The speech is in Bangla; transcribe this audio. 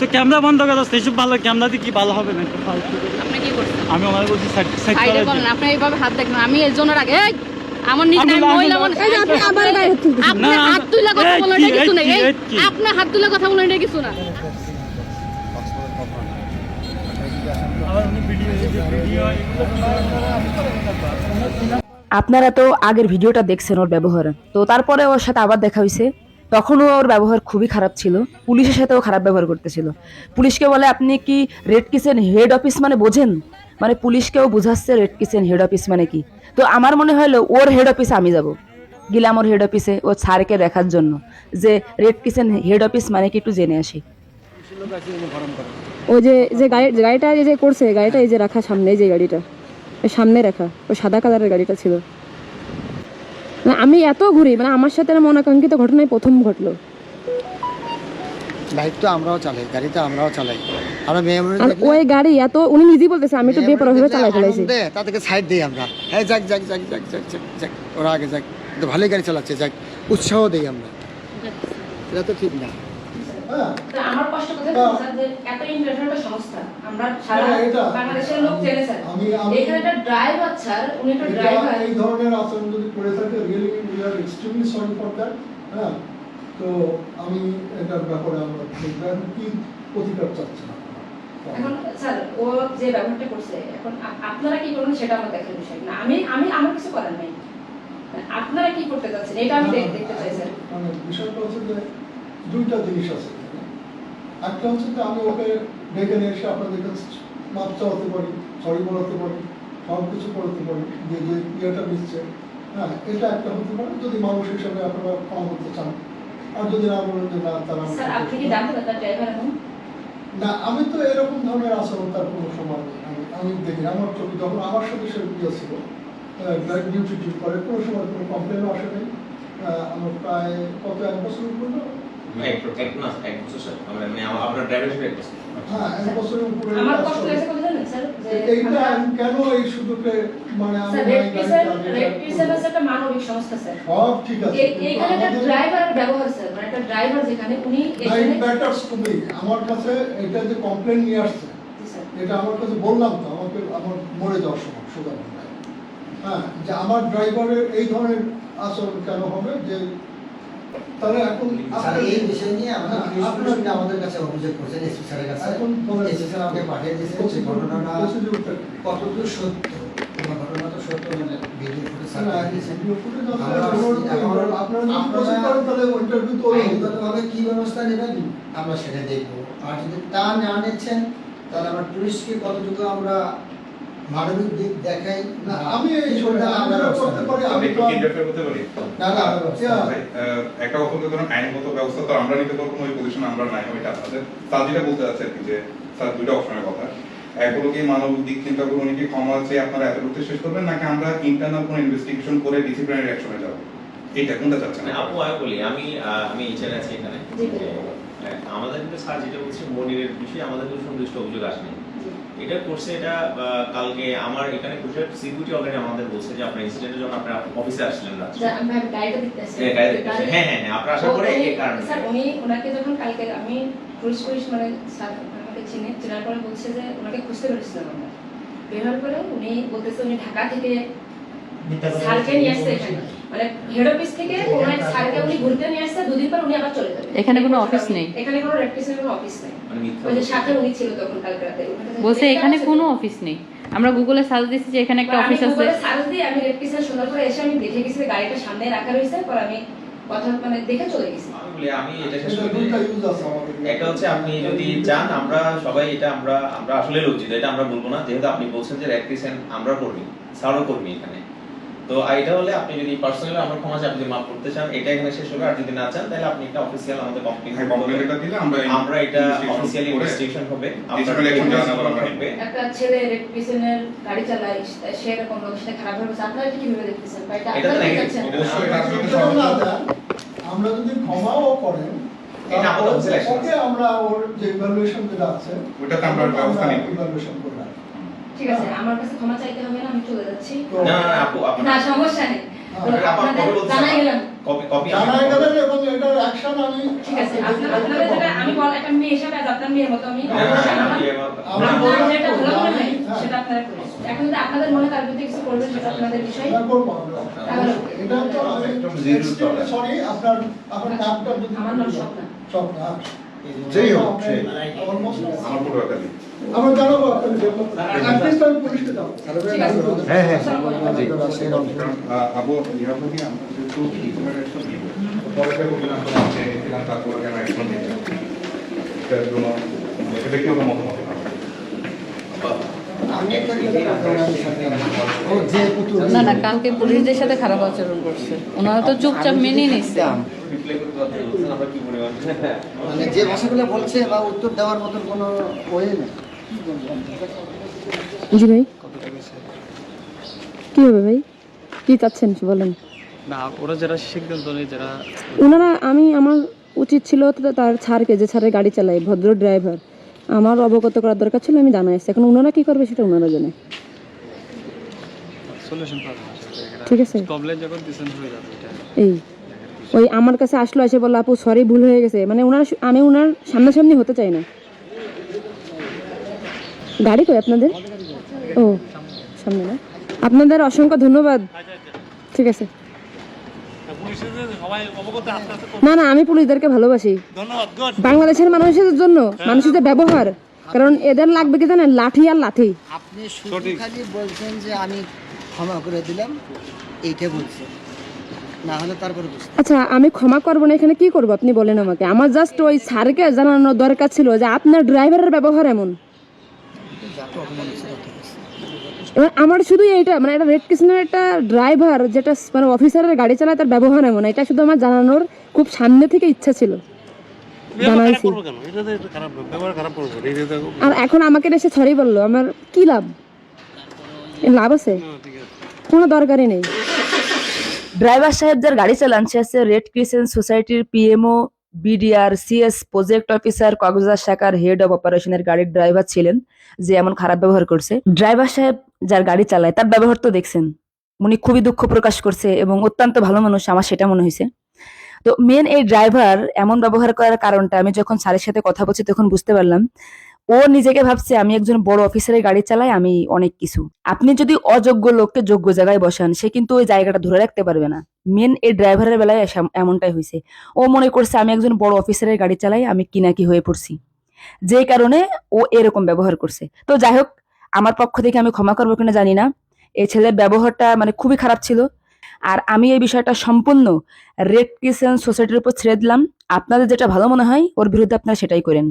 তো ক্যামেরা বন্ধ করো, সেসব ভালো ক্যামেরা দিয়ে কি ভালো হবে না? আপনি কি করছেন? আমি আমার বলছি সাইডে বলেন, আপনি এইভাবে হাত দেখবেন, আমি এর জন্য রাখি। এই আমার নিজে মহিলা মানুষ, এই যে আপনি আবার গায়ে তুলতেছেন, আপনি হাত তুলে কথা বলেন এটা কিছু না, এই আপনি হাত তুলে কথা বলেন এটা কিছু না। আপনারা তো আগের ভিডিওটা দেখছেন ওর ব্যবহার, তো তারপরে ওর সাথে আবার দেখা হয়েছে, তখনও ওর ব্যবহার খুবই খারাপ ছিল, পুলিশের সাথেও খারাপ ব্যবহার করতেছিল। পুলিশকে বলে আপনি কি রেড কিচেন হেড অফিস মানে বোঝেন, মানে পুলিশকেও বুঝাচ্ছে রেড কিচেন হেড অফিস মানে কি। তো আমার মনে হলো ওর হেড অফিসে আমি যাব, গেলাম ওর হেড অফিসে ও স্যারকে দেখার জন্য যে রেড কিচেন হেড অফিস মানে কি একটু জেনে আসি। ও যে যে গাড়িটা এই যে করছে, গাড়িটা এই যে রাখা সামনে, এই যে গাড়িটা সামনে রাখা, ওই সাদা কালারের গাড়িটা ছিল। মানে আমি এত ঘুরি, মানে আমার সাথে মনাকাঙ্ক্ষিত ঘটনায় প্রথম ঘটলো। বাইক তো আমরাও চালাই, গাড়ি তো আমরাও চালাই, আমরা মেয়ে মানুষ আর ওই গাড়ি এত, উনি নিজেই বলতেছে আমি তো বেপরোয়া চালাই ফেলাইছি, তাদেরকে সাইড দিই আমরা, হ্যাঁ যাক যাক যাক যাক যাক যাক যাক, ওরা আগে যাক, তো ভালোই গাড়ি চালাচ্ছে, যাক উৎসাহ দিই আমরা, এটা তো ঠিক না। আমার কষ্ট কথা যে এত ইন্টারন্যাশনাল সংস্থা, আমরা সারা বাংলাদেশের লোক জেনে স্যার, এখানে একটা ড্রাইভার স্যার, উনি একটা ড্রাইভার, এই ধরনের আচরণ যদি করে থাকে, really we are extremely sorry for that. হ্যাঁ, তো আমি এটার ব্যাপারে আমরা কি প্রতিকার চাচ্ছি না। এখন স্যার ও যে ব্যবহারটা করছে, এখন আপনারা কি করবেন সেটা আমার দেখার বিষয় না, আমি আমি আমার কিছু করার নেই, আপনারা কি করতে যাচ্ছেন এটা আমি দেখতে চাই স্যার। মানে বিষয়টা হচ্ছে যে দুইটা জিনিস আছে, একটা হচ্ছে যে আমি ওকে ডেকে নিয়ে এসে আপনাদের কাছে মাপ চাওয়াতে পারি, সরি বলাতে পারি, সব কিছু করতে পারি, যে যে ইয়েটা নিচ্ছে, হ্যাঁ এটা একটা হতে পারে, যদি মানুষ হিসাবে আপনারা ক্ষমা করতে চান। আর যদি না বলেন যে না, তারা স্যার আপনি কি জানতেন তার ড্রাইভার এখন? না, আমি তো এরকম ধরনের আচরণ তার কোনো সময় আমি দেখি, আমার চোখে যখন আমার সাথে সে ইয়ে ছিল, ডিউটি টিউট করে, কোনো সময় কোনো কমপ্লেনও আসে নাই। আমার প্রায় কত 1 বছর উপরে, এক বছর স্যার, আমরা মানে আপনার ড্রাইভার হিসেবে 1 বছর। হ্যাঁ 1 বছরের উপরে। আমার কষ্ট লাগছে কত জানেন স্যার, যে এইটা কেন এই সুযোগে, মানে আমি রেড পিসের একটা মানবিক সংস্থা স্যার, সব ঠিক আছে, এইখানে একটা ড্রাইভারের ব্যবহার স্যার, মানে একটা ড্রাইভার যেখানে উনি এখানে ম্যাটারস টু মি, আমার কাছে এটা যে কমপ্লেন নিয়ে আসছে, এটা আমার কাছে বললাম তো, আমাকে আমার মরে যাওয়ার সময় সুগার, হ্যাঁ, যে আমার ড্রাইভারের এই ধরনের আচরণ কেন হবে, যে তাহলে এখন এই বিষয় নিয়ে আমাদের কাছে অভিযোগ করছেন এসপি স্যারের কাছে, এসপি স্যার আমাকে পাঠিয়ে দিয়েছেন যে ঘটনাটা কতদূর সত্য, কোনো ঘটনা তো সত্য নয়, ভিডিও ফুটেজ আইনগতভাবে কি ব্যবস্থা নেবেন আমরা সেটা দেখবো। আর যদি তা না নিচ্ছেন তাহলে আমরা পুলিশকে কতটুকু আমরা মানবিক দিক দেখাই না, আমি এই ছোটটা আমরা করতে পারি, আমি একটু ইন্টারফেয়ার করতে পারি না না একটা কথা বলতে ধরুন আইনগত ব্যবস্থা তো আমরা নিতে পারবো, ওই পজিশন আমরা নাই, ওইটা আপনাদের স্যার যেটা বলতে যাচ্ছে আর কি, যে স্যার দুইটা অপশনের কথা, এক হলো কি মানবিক দিক চিন্তা করে উনি কি ক্ষমা চেয়ে আপনারা এতটুকু শেষ করবেন, নাকি আমরা ইন্টারনাল কোনো ইনভেস্টিগেশন করে ডিসিপ্লিনারি অ্যাকশনে যাব, এইটা কোনটা চাচ্ছেন? আপু আমি বলি, আমি ইচ্ছারে আছি এখানে, আমাদের কিন্তু স্যার যেটা বলছে মনিরের বিষয়ে আমাদের কোনো সুনির্দিষ্ট অভিযোগ আসেনি, এটা করছে, এটা কালকে আমার এখানে বসে সিকিউরিটি অলরেডি আমাদের বলছে যে আপনার ইনসিডেন্টের জন্য আপনারা অফিসে আসছিলেন না, আমি গাড়িটা দেখতেছি, হ্যাঁ হ্যাঁ হ্যাঁ আপনারা আসার পরে এই কারণে স্যার উনি ওনাকে যখন কালকে আমি পুলিশ মানে স্যার আমাকে চেনার পরে বলছে যে ওনাকে খুঁজতে পেরেছিলাম আমরা, বের করে উনি বলতেছে উনি ঢাকা থেকে স্যারকে নিয়ে আসছে এখানে, মানে হেড অফিস থেকে ওনার স্যারকে উনি ঘুরতে নিয়ে আসছে, দুদিন পর উনি আবার চলে যাবে, এখানে কোনো অফিস নেই, এখানে কোনো রেড পিসের কোনো অফিস নেই, ওই যে সাথে উনি ছিল তখন কালকে রাতে, বলছে এখানে কোনো অফিস নেই, আমরা গুগলে সার্চ দিয়েছি যে এখানে একটা অফিস আছে, গুগলে সার্চ দিয়ে আমি রেড পিসের সুন্দর করে এসে আমি দেখে গেছি গাড়িটা সামনে রাখা রয়েছে, পর আমি কথা মানে দেখে চলে গেছি। আমি এটা শেষ করি, একটা হচ্ছে আপনি যদি চান আমরা সবাই এটা আমরা আসলে লজ্জিত, এটা আমরা বলবো না, যেহেতু আপনি বলছেন যে রেড ক্রিসেন্ট আমরা কর্মী, স্যারও কর্মী এখানে, তো এটা হলে আপনি যদি পার্সোনালি আমরা ক্ষমা চান, যদি মাফ করতে চান এটা এখানে শেষ হবে, আর যদি না চান তাহলে আপনি একটা অফিশিয়াল আমাদের কমপ্লেইনটা দিলে আমরা এটা অফিশিয়ালি ইনভেস্টিগেশন হবে, একটা ছেলে রেড পিসের গাড়ি চালায়, সে এরকম লোকের সাথে খারাপ হবে, আপনারা কি কিভাবে দেখতেছেন? এটা তো নেগেটিভ, আমরা যদি ক্ষমাও করেন এটা আমাদের সিলেকশন ওকে, আমরা ওর যে ইভালুয়েশন যেটা আছে ওটাতে আমরা ব্যবস্থা নিব, ইভালুয়েশন করব। ঠিক আছে, আমার কাছে ক্ষমা চাইতে হবে না, আমি চলে যাচ্ছি। না আপু না সমস্যা নেই, আপনাদের জানাই গেলাম। কপি জানাই দেবেন এবং এটার অ্যাকশন আমি ঠিক আছে আপনাদের যেটা আমি বল একটা মেয়ে হিসাবে আজ আপনার মেয়ের মতো আমি আমরা যেটা ভালো মনে হয় হ্যাঁ। সেটা আপনারা করবেন এখন যদি আপনাদের মনে তার বিরুদ্ধে কিছু করবেন সেটা আপনাদের বিষয় এটা করবো আমরা। এটা তো সরি আপনার নামটা যদি আমার নাম স্বপ্না। স্বপ্না যেই হোক সে অলমোস্ট আমার পুরো একটা দিন আমরা জানাবো আপনাকে অ্যাটলিস্ট আমি পুলিশকে যাবো হ্যাঁ হ্যাঁ কারণ আবু ইহা কি আমরা যেহেতু ইসলামের একটা বিল পরে থেকে বললাম তো আছে এখানে তারপরে কেন অ্যাকশন নিতে এটার জন্য ব্যক্তিগত মতামত আমি একটা ও যে পুতুল না না কালকে পুলিশদের সাথে খারাপ আচরণ করছে ওনারা তো চুপচাপ মেনে নিচ্ছে আমরা কি পরিমাণ মানে যে ভাষাগুলো বলছে বা উত্তর দেওয়ার মতন কোনো ওয়ে নেই জি ভাই কি হবে ভাই কি চাচ্ছেন বলেন না ওরা যারা সিদ্ধান্ত নেই যারা ওনারা আমার উচিত ছিল তো তার ছাড়কে যে ছাড়ে গাড়ি চালায় ভদ্র ড্রাইভার আমার অবগত করার দরকার ছিল আমি জানাইছি এখন ওনারা কি করবে সেটা ওনারা জানে সলিউশন পাবে ঠিক আছে কমপ্লেন যখন দিছেন হয়ে যাবে এটা এই ওই আমার কাছে আসলো এসে বললো আপু সরি ভুল হয়ে গেছে মানে আমি ওনার সামনাসামনি হতে চাই না গাড়ি কই আপনাদের ও সামনে না আপনাদের অসংখ্য ধন্যবাদ ঠিক আছে সবাই অবগত আস্তে আস্তে না না আমি পুলিশদেরকে ভালোবাসি ধন্যবাদ গুড বাংলাদেশের মানুষের জন্য মানুষের যে ব্যবহার কারণ এদের লাগবে কি জানেন লাঠি আর লাঠি আপনি শুধু খালি বলছেন যে আমি ক্ষমা করে দিলাম এইটা বলছেন না হলে তারপরে বুঝতে আচ্ছা আমি ক্ষমা করবো না এখানে কি করবো আপনি বলেন আমাকে আমার জাস্ট ওই স্যারকে জানানোর দরকার ছিল যে আপনার ড্রাইভারের ব্যবহার এমন যাতে অপমান হচ্ছে তত কিছু। এবার আমার শুধু এইটা মানে একটা রেড কৃষ্ণের একটা ড্রাইভার যেটা মানে অফিসারের গাড়ি চালায় তার ব্যবহার এমন এটা শুধু আমার জানানোর খুব সামনে থেকে ইচ্ছা ছিল জানাইছি আর এখন আমাকে এসে সরি বললো আমার কি লাভ এর লাভ আছে কোনো দরকারই নেই ড্রাইভার সাহেব যার গাড়ি চালান সে আছে রেড ক্রিসেন্ট সোসাইটির PMO BDR CS project officer Cox's Bazar শাখার হেড অফ অপারেশনের গাড়ির ড্রাইভার ছিলেন যে এমন খারাপ ব্যবহার করছে ড্রাইভার সাহেব যার গাড়ি চালায় তার ব্যবহার তো দেখছেন উনি খুবই দুঃখ প্রকাশ করছে এবং অত্যন্ত ভালো মানুষ আমার সেটা মনে হয়েছে তো মেন এই ড্রাইভার এমন ব্যবহার করার কারণটা আমি যখন স্যারের সাথে কথা বলছি তখন বুঝতে পারলাম ও নিজেকে ভাবছে আমি একজন বড় অফিসারের গাড়ি চালাই আমি অনেক কিছু আপনি যদি অযোগ্য লোককে যোগ্য জায়গায় বসান সে কিন্তু ওই জায়গাটা ধরে রাখতে পারবে না মেন এই ড্রাইভারের বেলায় এমনটাই হয়েছে ও মনে করছে আমি একজন বড় অফিসারের গাড়ি চালাই আমি কিনাকি হয়ে পড়ছি যে কারণে ও এরকম ব্যবহার করছে তো যাই হোক আমার পক্ষ থেকে আমি ক্ষমা করবো কিনা জানি না এই ছেলের ব্যবহারটা মানে খুবই খারাপ ছিল আর আমি এই বিষয়টা সম্পূর্ণ রেড ক্রিসেন্ট সোসাইটির উপর ছেড়ে দিলাম আপনাদের যেটা ভালো মনে হয় ওর বিরুদ্ধে আপনারা সেটাই করেন